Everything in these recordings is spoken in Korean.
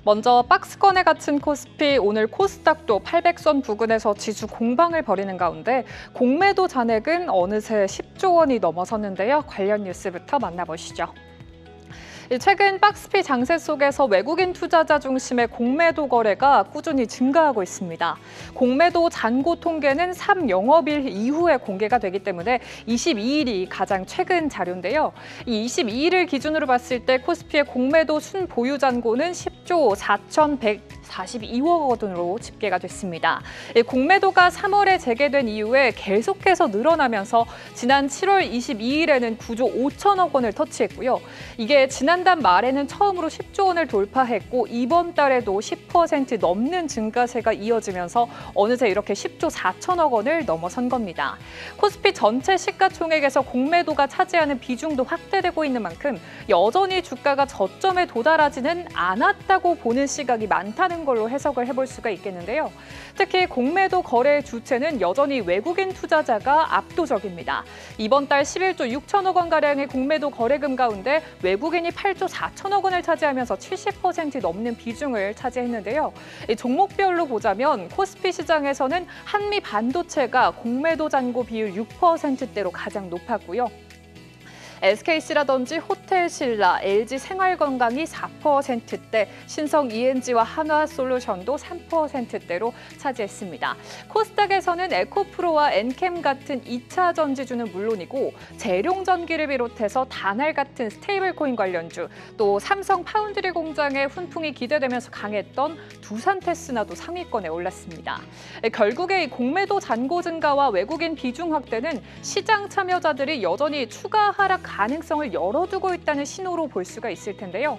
먼저 박스권에 갇힌 코스피, 오늘 코스닥도 800선 부근에서 지수 공방을 벌이는 가운데 공매도 잔액은 어느새 10조 원이 넘어섰는데요. 관련 뉴스부터 만나보시죠. 최근 박스피 장세 속에서 외국인 투자자 중심의 공매도 거래가 꾸준히 증가하고 있습니다. 공매도 잔고 통계는 3영업일 이후에 공개가 되기 때문에 22일이 가장 최근 자료인데요. 이 22일을 기준으로 봤을 때 코스피의 공매도 순보유 잔고는 10조 4,142억 원으로 집계가 됐습니다. 공매도가 3월에 재개된 이후에 계속해서 늘어나면서 지난 7월 22일에는 9조 5천억 원을 터치했고요. 이게 지난달 말에는 처음으로 10조 원을 돌파했고 이번 달에도 10% 넘는 증가세가 이어지면서 어느새 이렇게 10조 4천억 원을 넘어선 겁니다. 코스피 전체 시가총액에서 공매도가 차지하는 비중도 확대되고 있는 만큼 여전히 주가가 저점에 도달하지는 않았다고 보는 시각이 많다는 걸로 해석을 해볼 수가 있겠는데요. 특히 공매도 거래의 주체는 여전히 외국인 투자자가 압도적입니다. 이번 달 11조 6천억 원가량의 공매도 거래금 가운데 외국인이 8조 4천억 원을 차지하면서 70% 넘는 비중을 차지했는데요. 종목별로 보자면 코스피 시장에서는 한미 반도체가 공매도 잔고 비율 6%대로 가장 높았고요. SKC라든지 호텔신라, LG생활건강이 4%대, 신성 ENG와 한화솔루션도 3%대로 차지했습니다. 코스닥에서는 에코프로와 엔캠 같은 2차 전지주는 물론이고 재룡전기를 비롯해서 다날 같은 스테이블코인 관련주, 또 삼성 파운드리 공장의 훈풍이 기대되면서 강했던 두산테스나도 상위권에 올랐습니다. 결국에 이 공매도 잔고 증가와 외국인 비중 확대는 시장 참여자들이 여전히 추가 하락 가능성을 열어두고 있다는 신호로 볼 수가 있을 텐데요.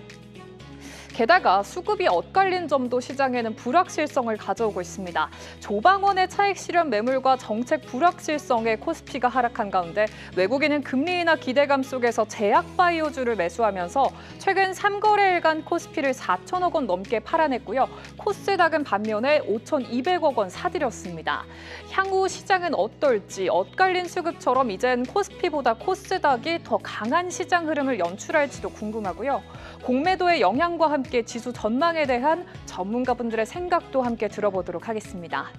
게다가 수급이 엇갈린 점도 시장에는 불확실성을 가져오고 있습니다. 조방원의 차익 실현 매물과 정책 불확실성에 코스피가 하락한 가운데 외국인은 금리 인하 기대감 속에서 제약 바이오주를 매수하면서 최근 3거래일간 코스피를 4천억 원 넘게 팔아냈고요. 코스닥은 반면에 5,200억 원 사들였습니다. 향후 시장은 어떨지 엇갈린 수급처럼 이젠 코스피보다 코스닥이 더 강한 시장 흐름을 연출할지도 궁금하고요. 공매도의 영향과 함께 지수 전망에 대한 전문가분들의 생각도 함께 들어보도록 하겠습니다.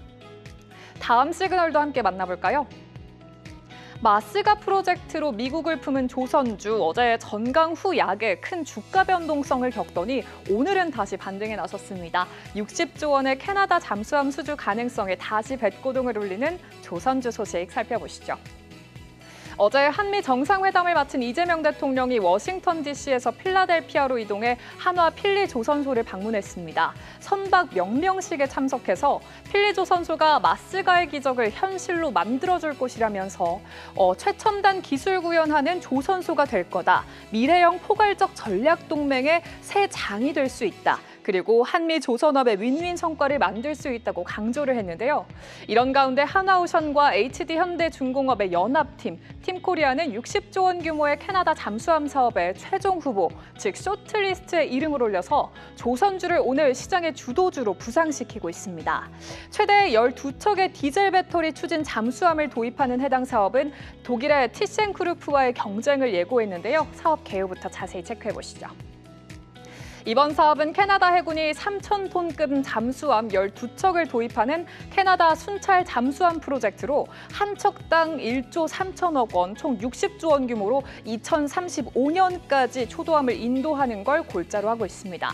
다음 시그널도 함께 만나볼까요? 마스가 프로젝트로 미국을 품은 조선주, 어제 전강 후 약에 큰 주가 변동성을 겪더니 오늘은 다시 반등에 나섰습니다. 60조 원의 캐나다 잠수함 수주 가능성에 다시 뱃고동을 울리는 조선주 소식 살펴보시죠. 어제 한미 정상회담을 마친 이재명 대통령이 워싱턴 DC에서 필라델피아로 이동해 한화 필리조선소를 방문했습니다. 선박 명명식에 참석해서 필리조선소가 마스가의 기적을 현실로 만들어줄 곳이라면서 최첨단 기술 구현하는 조선소가 될 거다. 미래형 포괄적 전략 동맹의 새 장이 될 수 있다. 그리고 한미 조선업의 윈윈 성과를 만들 수 있다고 강조를 했는데요. 이런 가운데 하나오션과 HD현대중공업의 연합팀, 팀코리아는 60조 원 규모의 캐나다 잠수함 사업의 최종 후보, 즉 쇼트리스트에 이름을 올려서 조선주를 오늘 시장의 주도주로 부상시키고 있습니다. 최대 12척의 디젤 배터리 추진 잠수함을 도입하는 해당 사업은 독일의 티센크루프와의 경쟁을 예고했는데요. 사업 개요부터 자세히 체크해보시죠. 이번 사업은 캐나다 해군이 3,000톤급 잠수함 12척을 도입하는 캐나다 순찰 잠수함 프로젝트로 한 척당 1조 3천억 원, 총 60조 원 규모로 2035년까지 초도함을 인도하는 걸 골자로 하고 있습니다.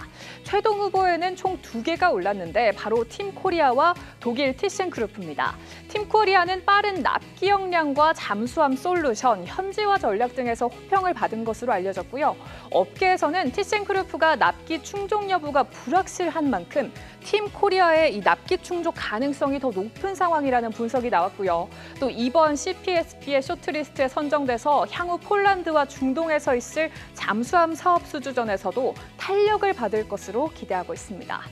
최종 후보에는 총 2개가 올랐는데 바로 팀코리아와 독일 티센크루프입니다. 팀코리아는 빠른 납기 역량과 잠수함 솔루션, 현지화 전략 등에서 호평을 받은 것으로 알려졌고요. 업계에서는 티센크루프가 납기 충족 여부가 불확실한 만큼 팀코리아의 이 납기 충족 가능성이 더 높은 상황이라는 분석이 나왔고요. 또 이번 CPSP의 쇼트리스트에 선정돼서 향후 폴란드와 중동에서 있을 잠수함 사업 수주전에서도 탄력을 받을 것으로 기대하고 있습니다.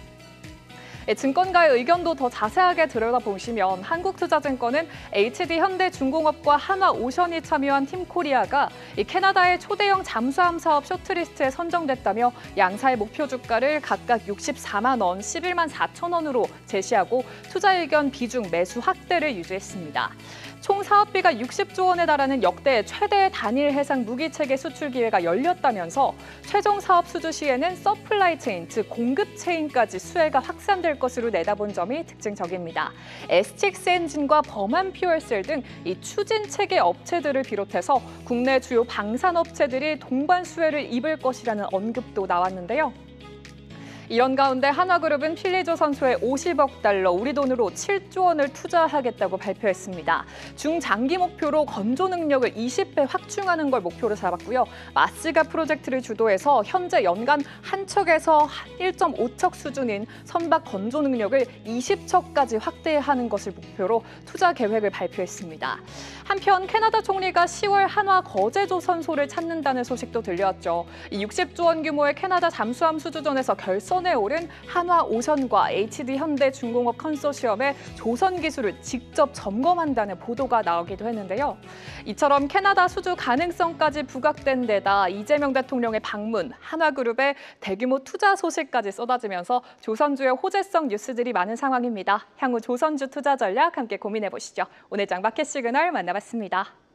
증권가의 의견도 더 자세하게 들여다보시면 한국투자증권은 HD현대중공업과 한화오션이 참여한 팀코리아가 캐나다의 초대형 잠수함 사업 쇼트리스트에 선정됐다며 양사의 목표 주가를 각각 64만 원, 11만 4천 원으로 제시하고 투자 의견 비중 매수 확대를 유지했습니다. 총 사업비가 60조 원에 달하는 역대 최대 단일 해상 무기체계 수출 기회가 열렸다면서 최종 사업 수주 시에는 서플라이 체인, 즉 공급 체인까지 수혜가 확산될 것으로 내다본 점이 특징적입니다. STX 엔진과 범한 퓨얼셀 등 이 추진 체계 업체들을 비롯해서 국내 주요 방산 업체들이 동반 수혜를 입을 것이라는 언급도 나왔는데요. 이런 가운데 한화그룹은 필리조선소에 50억 달러, 우리 돈으로 7조 원을 투자하겠다고 발표했습니다. 중장기 목표로 건조 능력을 20배 확충하는 걸 목표로 잡았고요. 마스가 프로젝트를 주도해서 현재 연간 한 척에서 1.5척 수준인 선박 건조 능력을 20척까지 확대하는 것을 목표로 투자 계획을 발표했습니다. 한편 캐나다 총리가 10월 한화 거제조선소를 찾는다는 소식도 들려왔죠. 이 60조 원 규모의 캐나다 잠수함 수주전에서 결선에 오른 한화오션과 HD현대중공업 컨소시엄의 조선 기술을 직접 점검한다는 보도가 나오기도 했는데요. 이처럼 캐나다 수주 가능성까지 부각된 데다 이재명 대통령의 방문, 한화그룹의 대규모 투자 소식까지 쏟아지면서 조선주의 호재성 뉴스들이 많은 상황입니다. 향후 조선주 투자 전략 함께 고민해 보시죠. 오늘 장마켓 시그널 만나봤습니다.